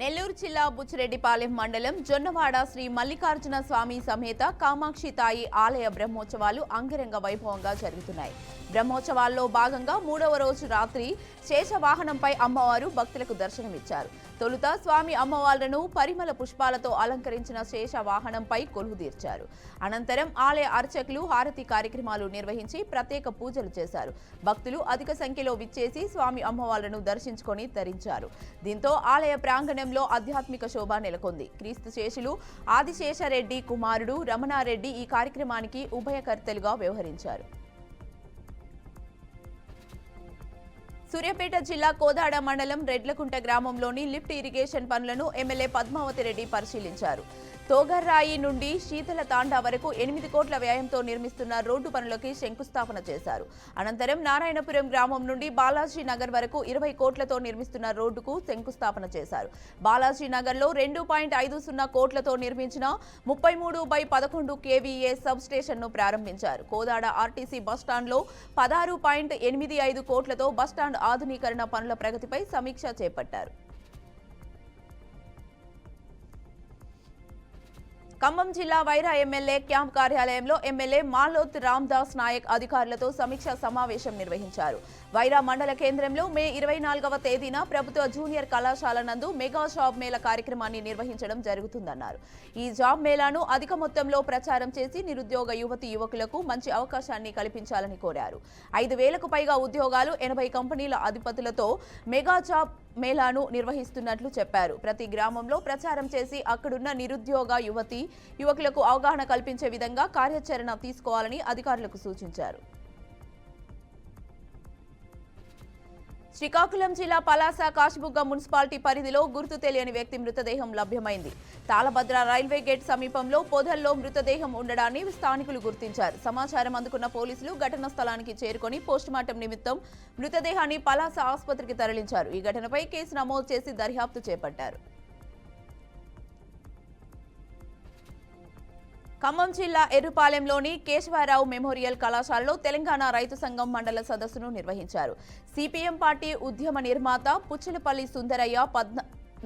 నెల్లూరు జిల్లా బుచ్చిరెడ్డిపాలెం మండలం జొన్నవాడ శ్రీ మల్లికార్జున స్వామి సమేత కామాక్షి తాయి ఆలయ బ్రహ్మోత్సవాలు అంగరంగ వైభవంగా జరుగుతున్నాయి. బ్రహ్మోత్సవాల్లో భాగంగా 3వ రోజు రాత్రి శేషవాహనంపై అమ్మవారు భక్తులకు దర్శనమిచ్చారు. తొలుత స్వామి అమ్మవార్లను పరిమళ పుష్పాలతో అలంకరించిన శేషవాహనంపై కొలువుదీర్చారు. అనంతరం ఆలయ అర్చకులు హారతి కార్యక్రమాలు నిర్వహించి ప్రత్యేక పూజలు చేశారు. భక్తులు అధిక సంఖ్యలో విచ్చేసి స్వామి అమ్మవార్లను దర్శించుకొని తరించారు. దీంతో ఆలయ ప్రాంగణంలో ఆధ్యాత్మిక శోభ నెలకొంది. క్రీస్తు శేషులు ఆదిశేషరెడ్డి కుమారుడు రమణారెడ్డి ఈ కార్యక్రమానికి ఉభయకర్తలుగా వ్యవహరించారు. సూర్యాపేట జిల్లా కోదాడ మండలం రెడ్లకుంట గ్రామంలోని లిఫ్ట్ ఇరిగేషన్ పనులను ఎమ్మెల్యే పద్మావతి రెడ్డి పరిశీలించారు. తోగర్రాయి నుండి శీతల తాండా వరకు 8 కోట్ల వ్యయంతో నిర్మిస్తున్న రోడ్డు పనులకి శంకుస్థాపన చేశారు. అనంతరం నారాయణపురం గ్రామం నుండి బాలాజీ నగర్ వరకు 20 కోట్లతో నిర్మిస్తున్న రోడ్డుకు శంకుస్థాపన చేశారు. బాలాజీ నగర్లో 2.50 కోట్లతో నిర్మించిన 33/11 kVA సబ్ స్టేషన్ను ప్రారంభించారు. కోదాడ ఆర్టీసీ బస్టాండ్లో 16.85 కోట్లతో బస్టాండ్ ఆధునీకరణ పనుల ప్రగతిపై సమీక్ష చేపట్టారు. ఖమ్మం జిల్లా వైరా ఎమ్మెల్యే క్యాంప్ కార్యాలయంలో ఎమ్మెల్యే మాలోత్ రామ్దాస్ నాయక్ అధికారులతో సమీక్షా సమావేశం నిర్వహించారు. వైరా మండల కేంద్రంలో మే 24వ తేదీన ప్రభుత్వ జూనియర్ కళాశాల నందు మెగా జాబ్ మేళా కార్యక్రమాన్ని నిర్వహించడం జరుగుతుందన్నారు. ఈ జాబ్ మేళాను అధిక మొత్తంలో ప్రచారం చేసి నిరుద్యోగ యువతీ యువకులకు మంచి అవకాశాన్ని కల్పించాలని కోరారు. 5,000కు పైగా ఉద్యోగాలు 80 కంపెనీల అధిపతులతో మెగా జాబ్ మేళాను నిర్వహిస్తున్నట్లు చెప్పారు. ప్రతి గ్రామంలో ప్రచారం చేసి అక్కడున్న నిరుద్యోగ యువతీ యువకులకు అవగాహన కల్పించే విధంగా కార్యాచరణ తీసుకోవాలని అధికారులకు సూచించారు. శ్రీకాకుళం జిల్లా పలాస కాశీబుగ్గ మున్సిపాలిటీ పరిధిలో గుర్తు తెలియని వ్యక్తి మృతదేహం లభ్యమైంది. తాళభద్ర రైల్వే గేట్ సమీపంలో పొదల్లో మృతదేహం ఉండడాన్ని స్థానికులు గుర్తించారు. సమాచారం అందుకున్న పోలీసులు ఘటనా స్థలానికి చేరుకొని పోస్టుమార్టం నిమిత్తం మృతదేహాన్ని పలాస ఆసుపత్రికి తరలించారు. ఈ ఘటనపై కేసు నమోదు చేసి దర్యాప్తు చేపట్టారు. ఖమ్మం జిల్లా ఎర్రుపాలెంలోని కేశవరావు మెమోరియల్ కళాశాలలో తెలంగాణ రైతు సంఘం మండల సదస్సును నిర్వహించారు. సిపిఎం పార్టీ ఉద్యమ నిర్మాత పుచ్చలపల్లి సుందరయ్య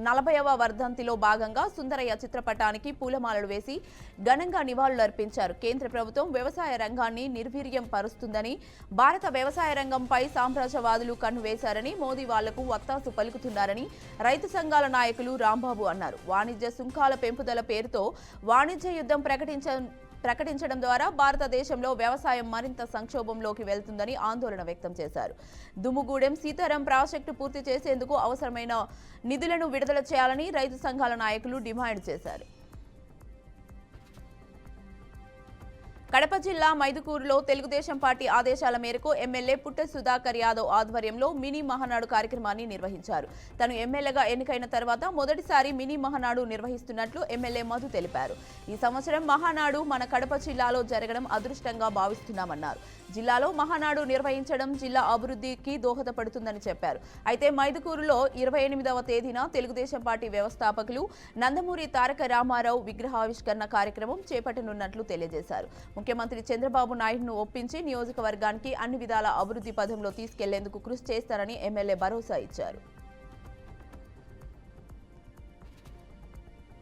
40వ వర్ధంతిలో భాగంగా సుందరయ్య చిత్రపటానికి పూలమాలలు వేసి ఘనంగా నివాళులర్పించారు. కేంద్ర ప్రభుత్వం వ్యవసాయ రంగాన్ని నిర్వీర్యం పరుస్తుందని, భారత వ్యవసాయ రంగంపై సామ్రాజ్యవాదులు కన్నువేశారని, మోదీ వాళ్లకు వత్తాసు పలుకుతున్నారని రైతు సంఘాల నాయకులు రాంబాబు అన్నారు. వాణిజ్య సుంకాల పెంపుదల పేరుతో వాణిజ్య యుద్ధం ప్రకటించడం ద్వారా భారతదేశంలో వ్యవసాయం మరింత సంక్షోభంలోకి వెళ్తుందని ఆందోళన వ్యక్తం చేశారు. దుమ్ముగూడెం సీతారాం ప్రాజెక్టు పూర్తి చేసేందుకు అవసరమైన నిధులను విడుదల చేయాలని రైతు సంఘాల నాయకులు డిమాండ్ చేశారు. కడప జిల్లా మైదుకూరులో తెలుగుదేశం పార్టీ ఆదేశాల మేరకు ఎమ్మెల్యే పుట్ట సుధాకర్ యాదవ్ ఆధ్వర్యంలో మినీ మహానాడు కార్యక్రమాన్ని నిర్వహించారు. తను ఎమ్మెల్యేగా ఎన్నికైన తర్వాత మొదటిసారి మినీ మహానాడు నిర్వహిస్తున్నట్లు ఎమ్మెల్యే మధు తెలిపారు. ఈ సంవత్సరం మహానాడు మన కడప జిల్లాలో జరగడం అదృష్టంగా భావిస్తున్నామన్నారు. జిల్లాలో మహానాడు నిర్వహించడం జిల్లా అభివృద్ధికి దోహదపడుతుందని చెప్పారు. అయితే మైదుకూరులో 28వ తేదీన తెలుగుదేశం పార్టీ వ్యవస్థాపకులు నందమూరి తారక రామారావు విగ్రహావిష్కరణ కార్యక్రమం చేపట్టనున్నట్లు తెలియజేశారు. ముఖ్యమంత్రి చంద్రబాబు నాయుడును ఒప్పించి నియోజకవర్గానికి అన్ని విధాల అభివృద్ధి పథంలో తీసుకెళ్లేందుకు కృషి చేస్తారని ఎమ్మెల్యే భరోసా ఇచ్చారు.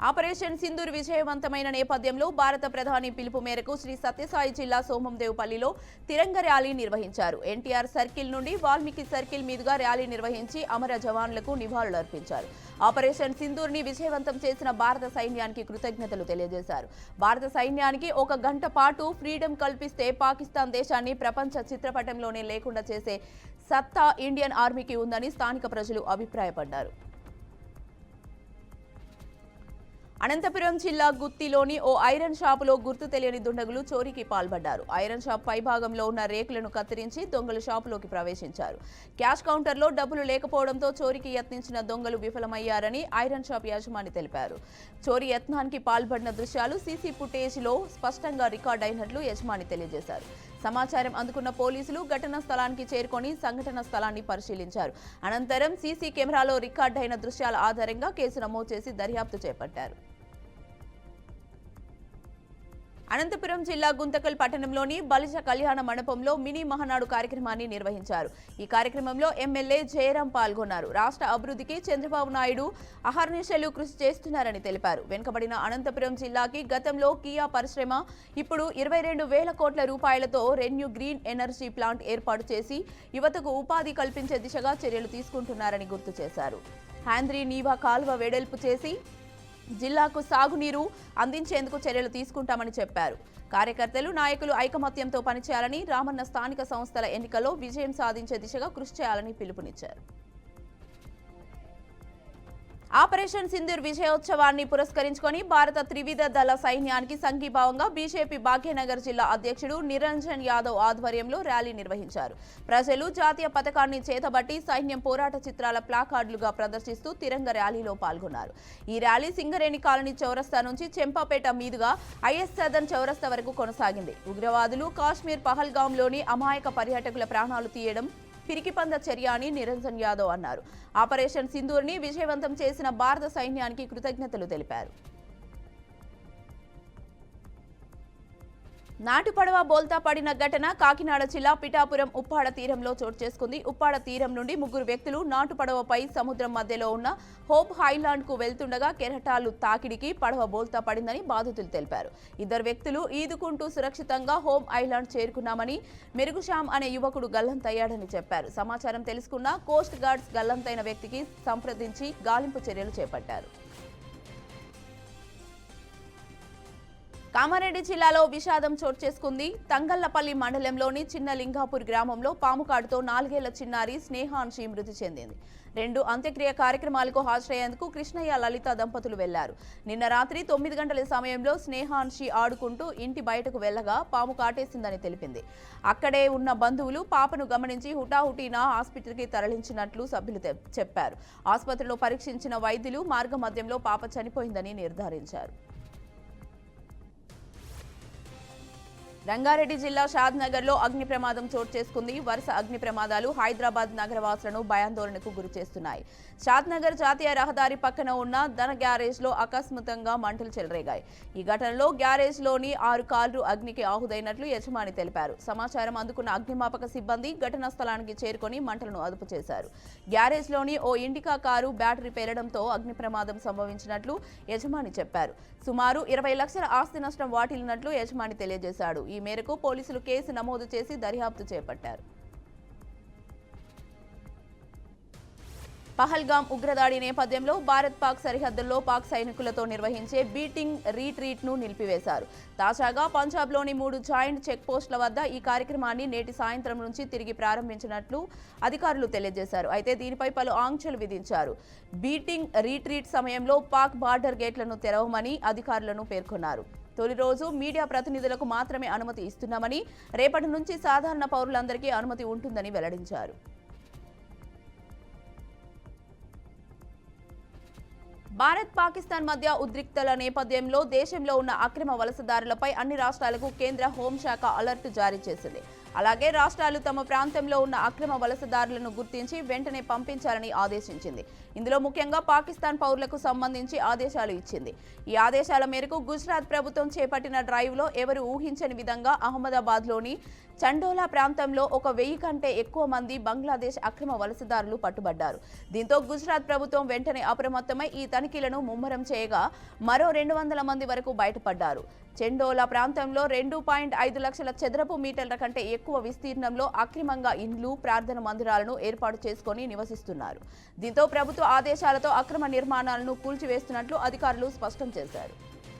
ఆపరేషన్ సింధూర్ విజయవంతమైన నేపథ్యంలో భారత ప్రధాని పిలుపు మేరకు శ్రీ సత్యసాయి జిల్లా సోమందేవ్పల్లిలో తిరంగ ర్యాలీ నిర్వహించారు. ఎన్టీఆర్ సర్కిల్ నుండి వాల్మీకి సర్కిల్ మీదుగా ర్యాలీ నిర్వహించి అమర జవాన్లకు నివాళులర్పించారు. ఆపరేషన్ సింధూర్ ని విజయవంతం చేసిన భారత సైన్యానికి కృతజ్ఞతలు తెలియజేశారు. భారత సైన్యానికి 1 గంట పాటు ఫ్రీడమ్ కల్పిస్తే పాకిస్తాన్ దేశాన్ని ప్రపంచ చిత్రపటంలోనే లేకుండా చేసే సత్తా ఇండియన్ ఆర్మీకి ఉందని స్థానిక ప్రజలు అభిప్రాయపడ్డారు. అనంతపురం జిల్లా గుత్తిలోని ఓ ఐరన్ షాపులో గుర్తు తెలియని దుండగులు చోరీకి పాల్పడ్డారు. ఐరన్ షాప్ పైభాగంలో ఉన్న రేకులను కత్తిరించి దొంగలు షాపులోకి ప్రవేశించారు. క్యాష్ కౌంటర్లో డబ్బులు లేకపోవడంతో చోరీకి యత్నించిన దొంగలు విఫలమయ్యారని ఐరన్ షాప్ యాజమాని తెలిపారు. చోరీ యత్నానికి పాల్పడిన దృశ్యాలు సీసీ ఫుటేజ్లో స్పష్టంగా రికార్డ్ అయినట్లు యజమాని తెలియజేశారు. సమాచారం అందుకున్న పోలీసులు ఘటనా స్థలానికి చేరుకొని సంఘటన స్థలాన్ని పరిశీలించారు. అనంతరం సీసీ కెమెరాలో రికార్డైన దృశ్యాల ఆధారంగా కేసు నమోదు చేసి దర్యాప్తు చేపట్టారు. అనంతపురం జిల్లా గుంతకల్ పట్టణంలోని బలిజ కళ్యాణ మండపంలో మినీ మహానాడు కార్యక్రమాన్ని నిర్వహించారు. ఈ కార్యక్రమంలో ఎమ్మెల్యే జయరాం పాల్గొన్నారు. రాష్ట్ర అభివృద్ధికి చంద్రబాబు నాయుడు అహర్నిశలు కృషి చేస్తున్నారని తెలిపారు. వెనుకబడిన అనంతపురం జిల్లాకి గతంలో కియా పరిశ్రమ, ఇప్పుడు 22,000 కోట్ల రూపాయలతో రెన్యూ గ్రీన్ ఎనర్జీ ప్లాంట్ ఏర్పాటు చేసి యువతకు ఉపాధి కల్పించే దిశగా చర్యలు తీసుకుంటున్నారని గుర్తు చేశారు. హ్యాంద్రీ నీవా కాలువ వెడల్పు చేసి జిల్లాకు సాగునీరు అందించేందుకు చర్యలు తీసుకుంటామని చెప్పారు. కార్యకర్తలు, నాయకులు ఐకమత్యంతో పనిచేయాలని, రామన్న స్థానిక సంస్థల ఎన్నికల్లో విజయం సాధించే దిశగా కృషి చేయాలని పిలుపునిచ్చారు. ఆపరేషన్ సింధూర్ విజయోత్సవాన్ని పురస్కరించుకొని భారత త్రివిధ దళ సైన్యానికి సంఘీభావంగా బీజేపీ భాగ్యనగర్ జిల్లా అధ్యక్షుడు నిరంజన్ యాదవ్ ఆధ్వర్యంలో ర్యాలీ నిర్వహించారు. ప్రజలు జాతీయ పతాకాన్ని చేతబట్టి సైన్యం పోరాట చిత్రాల ప్లాకార్డులుగా ప్రదర్శిస్తూ తిరంగ ర్యాలీలో పాల్గొన్నారు. ఈ ర్యాలీ సింగరేణి కాలనీ చౌరస్తా నుంచి చెంపాపేట మీదుగా ఐఎస్ సదన్ చౌరస్తా వరకు కొనసాగింది. ఉగ్రవాదులు కాశ్మీర్ పహల్గాంలోని అమాయక పర్యాటకుల ప్రాణాలు తీయడం పిరికిపంద చర్య అని నిరంజన్ యాదవ్ అన్నారు. ఆపరేషన్ సింధూర్ని విజయవంతం చేసిన భారత సైన్యానికి కృతజ్ఞతలు తెలిపారు. నాటు పడవ బోల్తా పడిన ఘటన కాకినాడ జిల్లా పిఠాపురం ఉప్పాడ తీరంలో చోటు చేసుకుంది. ఉప్పాడ తీరం నుండి 3 వ్యక్తులు నాటు పడవపై సముద్రం మధ్యలో ఉన్న హోప్ హైలాండ్ కు వెళ్తుండగా కెరటాలు తాకిడికి పడవ బోల్తా పడిందని బాధితులు తెలిపారు. 2 వ్యక్తులు ఈదుకుంటూ సురక్షితంగా హోమ్ ఐలాండ్ చేరుకున్నామని, మెరుగుశ్యామ్ అనే యువకుడు గల్లంతయ్యాడని చెప్పారు. సమాచారం తెలుసుకున్న కోస్ట్ గార్డ్స్ గల్లంతైన వ్యక్తికి సంప్రదించి గాలింపు చర్యలు చేపట్టారు. కామారెడ్డి జిల్లాలో విషాదం చోటు చేసుకుంది. తంగళ్లపల్లి మండలంలోని చిన్న లింగాపూర్ గ్రామంలో పాముకాటుతో 4 ఏళ్ల చిన్నారి స్నేహాన్షి మృతి చెందింది. 2 అంత్యక్రియ కార్యక్రమాలకు హాజరయ్యేందుకు కృష్ణయ్య, లలిత దంపతులు వెళ్లారు. నిన్న రాత్రి 9 గంటల సమయంలో స్నేహాన్షి ఆడుకుంటూ ఇంటి బయటకు వెళ్లగా పాము కాటేసిందని తెలిపింది. అక్కడే ఉన్న బంధువులు పాపను గమనించి హుటాహుటీన హాస్పిటల్కి తరలించినట్లు సభ్యులు చెప్పారు. ఆసుపత్రిలో పరీక్షించిన వైద్యులు మార్గ మధ్యంలో పాప చనిపోయిందని నిర్ధారించారు. రంగారెడ్డి జిల్లా షాద్నగర్లో అగ్ని ప్రమాదం చోటు చేసుకుంది. వరుస అగ్ని ప్రమాదాలు హైదరాబాద్ నగరవాసులను భయాందోళనకు గురిచేస్తున్నాయి. షాద్నగర్ జాతీయ రహదారి పక్కన ఉన్న ధన గ్యారేజ్లో అకస్మాత్తుగా మంటలు చెలరేగాయి. ఈ ఘటనలో గ్యారేజ్లోని 6 కార్లు అగ్నికి ఆహుదైనట్లు యజమాని తెలిపారు. సమాచారం అందుకున్న అగ్నిమాపక సిబ్బంది ఘటనా స్థలానికి చేరుకొని మంటలను అదుపు చేశారు. గ్యారేజ్లోని ఓ ఇండికా కారు బ్యాటరీ పేలడంతో అగ్ని ప్రమాదం సంభవించినట్లు యజమాని చెప్పారు. సుమారు 20 లక్షల ఆస్తి నష్టం వాటిల్లినట్లు యజమాని తెలియజేశాడు. ఈ మేరకు పోలీసులు కేసు నమోదు చేసి దర్యాప్తు చేపట్టారు. పహల్గాం ఉగ్రదాడి నేపథ్యంలో భారత్-పాక్ సరిహద్దుల్లో పాక్ సైనికులతో నిర్వహించే బీటింగ్ రీట్రీట్ ను నిలిపివేశారు. తాజాగా పంజాబ్లోని 3 జాయింట్ చెక్ పోస్టుల వద్ద ఈ కార్యక్రమాన్ని నేటి సాయంత్రం నుంచి తిరిగి ప్రారంభించినట్లు అధికారులు తెలియజేశారు. అయితే దీనిపై పలు ఆంక్షలు విధించారు. బీటింగ్ రీట్రీట్ సమయంలో పాక్ బార్డర్ గేట్లను తెరవమని అధికారులను పేర్కొన్నారు. తొలి రోజు మీడియా ప్రతినిధులకు మాత్రమే అనుమతి ఇస్తున్నామని, రేపటి నుంచి సాధారణ పౌరులందరికీ అనుమతి ఉంటుందని వెల్లడించారు. భారత్ పాకిస్తాన్ మధ్య ఉద్రిక్తల నేపథ్యంలో దేశంలో ఉన్న అక్రమ వలసదారులపై అన్ని రాష్ట్రాలకు కేంద్ర హోంశాఖ అలర్ట్ జారీ చేసింది. అలాగే రాష్ట్రాలు తమ ప్రాంతంలో ఉన్న అక్రమ వలసదారులను గుర్తించి వెంటనే పంపించాలని ఆదేశించింది. ఇందులో ముఖ్యంగా పాకిస్తాన్ పౌరులకు సంబంధించి ఆదేశాలు ఇచ్చింది. ఈ ఆదేశాల మేరకు గుజరాత్ ప్రభుత్వం చేపట్టిన డ్రైవ్లో ఎవరు ఊహించని విధంగా అహ్మదాబాద్లోని చండోలా ప్రాంతంలో 1,000 కంటే ఎక్కువ మంది బంగ్లాదేశ్ అక్రమ వలసదారులు పట్టుబడ్డారు. దీంతో గుజరాత్ ప్రభుత్వం వెంటనే అప్రమత్తమై ఈ తనిఖీలను ముమ్మరం చేయగా మరో 200 మంది వరకు బయటపడ్డారు. చెండోలా ప్రాంతంలో 2.5 లక్షల చదరపు మీటర్ల కంటే ఎక్కువ విస్తీర్ణంలో అక్రమంగా ఇండ్లు, ప్రార్థన మందిరాలను ఏర్పాటు చేసుకుని నివసిస్తున్నారు. దీంతో ప్రభుత్వ ఆదేశాలతో అక్రమ నిర్మాణాలను కూల్చివేస్తున్నట్లు అధికారులు స్పష్టం చేశారు.